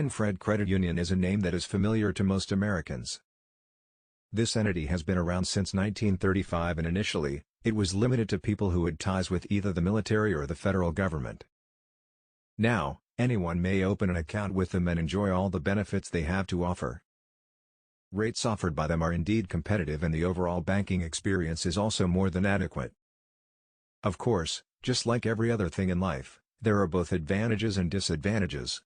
PenFred Credit Union is a name that is familiar to most Americans. This entity has been around since 1935 and initially, it was limited to people who had ties with either the military or the federal government. Now, anyone may open an account with them and enjoy all the benefits they have to offer. Rates offered by them are indeed competitive and the overall banking experience is also more than adequate. Of course, just like every other thing in life, there are both advantages and disadvantages.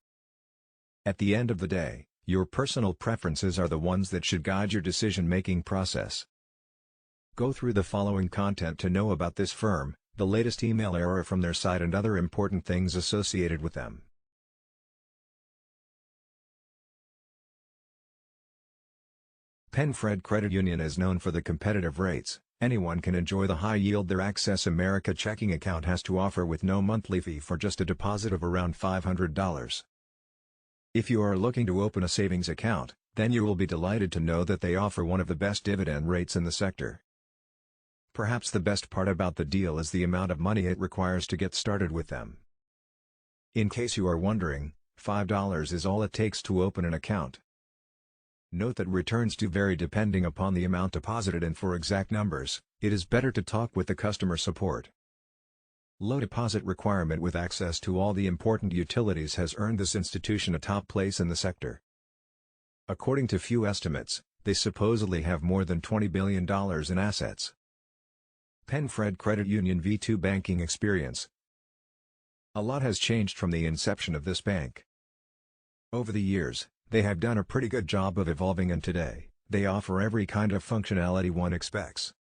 At the end of the day, your personal preferences are the ones that should guide your decision-making process. Go through the following content to know about this firm, the latest email error from their site and other important things associated with them. PenFred Credit Union is known for the competitive rates. Anyone can enjoy the high yield their Access America checking account has to offer with no monthly fee for just a deposit of around $500. If you are looking to open a savings account, then you will be delighted to know that they offer one of the best dividend rates in the sector. Perhaps the best part about the deal is the amount of money it requires to get started with them. In case you are wondering, $5 is all it takes to open an account. Note that returns do vary depending upon the amount deposited, and for exact numbers, it is better to talk with the customer support. Low deposit requirement with access to all the important utilities has earned this institution a top place in the sector. According to few estimates, they supposedly have more than $20 billion in assets. PenFred Credit Union V2 Banking Experience. A lot has changed from the inception of this bank. Over the years, they have done a pretty good job of evolving, and today, they offer every kind of functionality one expects.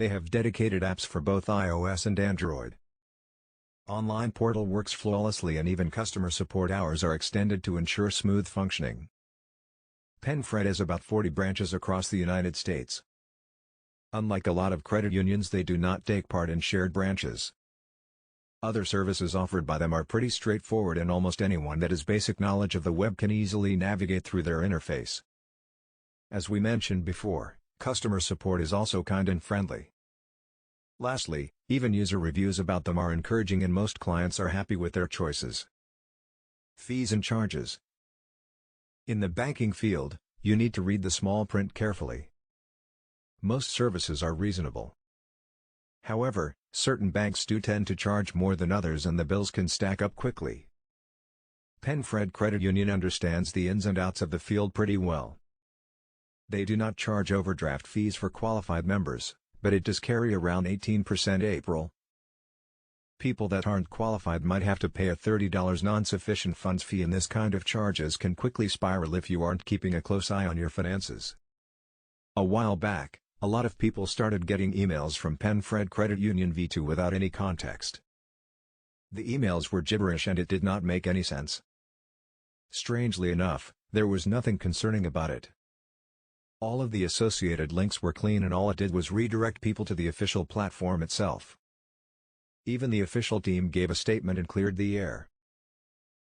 They have dedicated apps for both iOS and Android. Online portal works flawlessly and even customer support hours are extended to ensure smooth functioning. PenFred has about 40 branches across the United States. Unlike a lot of credit unions, they do not take part in shared branches. Other services offered by them are pretty straightforward, and almost anyone that has basic knowledge of the web can easily navigate through their interface. As we mentioned before, customer support is also kind and friendly. Lastly, even user reviews about them are encouraging and most clients are happy with their choices. Fees and charges. In the banking field, you need to read the small print carefully. Most services are reasonable. However, certain banks do tend to charge more than others and the bills can stack up quickly. PenFred Credit Union understands the ins and outs of the field pretty well. They do not charge overdraft fees for qualified members, but it does carry around 18% April. People that aren't qualified might have to pay a $30 non-sufficient funds fee, and this kind of charges can quickly spiral if you aren't keeping a close eye on your finances. A while back, a lot of people started getting emails from PenFred Credit Union V2 without any context. The emails were gibberish and it did not make any sense. Strangely enough, there was nothing concerning about it. All of the associated links were clean and all it did was redirect people to the official platform itself. Even the official team gave a statement and cleared the air.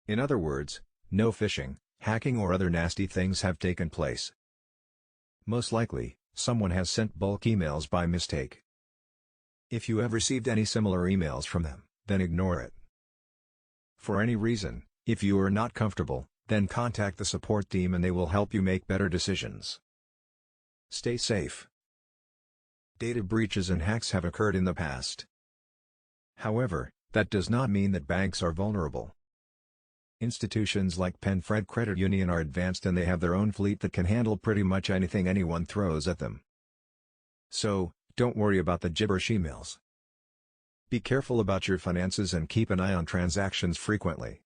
In other words, no phishing, hacking or other nasty things have taken place. Most likely, someone has sent bulk emails by mistake. If you have received any similar emails from them, then ignore it. For any reason, if you are not comfortable, then contact the support team and they will help you make better decisions. Stay safe. Data breaches and hacks have occurred in the past. However, that does not mean that banks are vulnerable. Institutions like PenFred Credit Union are advanced and they have their own fleet that can handle pretty much anything anyone throws at them. So, don't worry about the gibberish emails. Be careful about your finances and keep an eye on transactions frequently.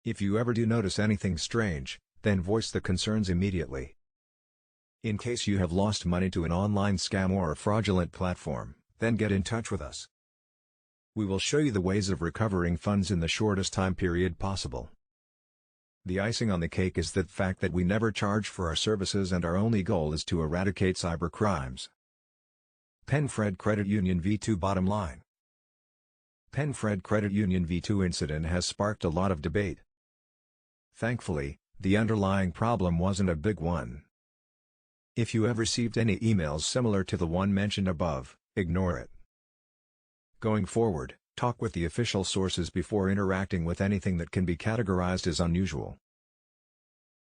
If you ever do notice anything strange, then voice the concerns immediately. In case you have lost money to an online scam or a fraudulent platform, then get in touch with us. We will show you the ways of recovering funds in the shortest time period possible. The icing on the cake is the fact that we never charge for our services and our only goal is to eradicate cybercrimes. PenFred Credit Union V2 Bottom line. PenFred Credit Union V2 incident has sparked a lot of debate. Thankfully, the underlying problem wasn't a big one. If you have received any emails similar to the one mentioned above, ignore it. Going forward, Talk with the official sources before interacting with anything that can be categorized as unusual.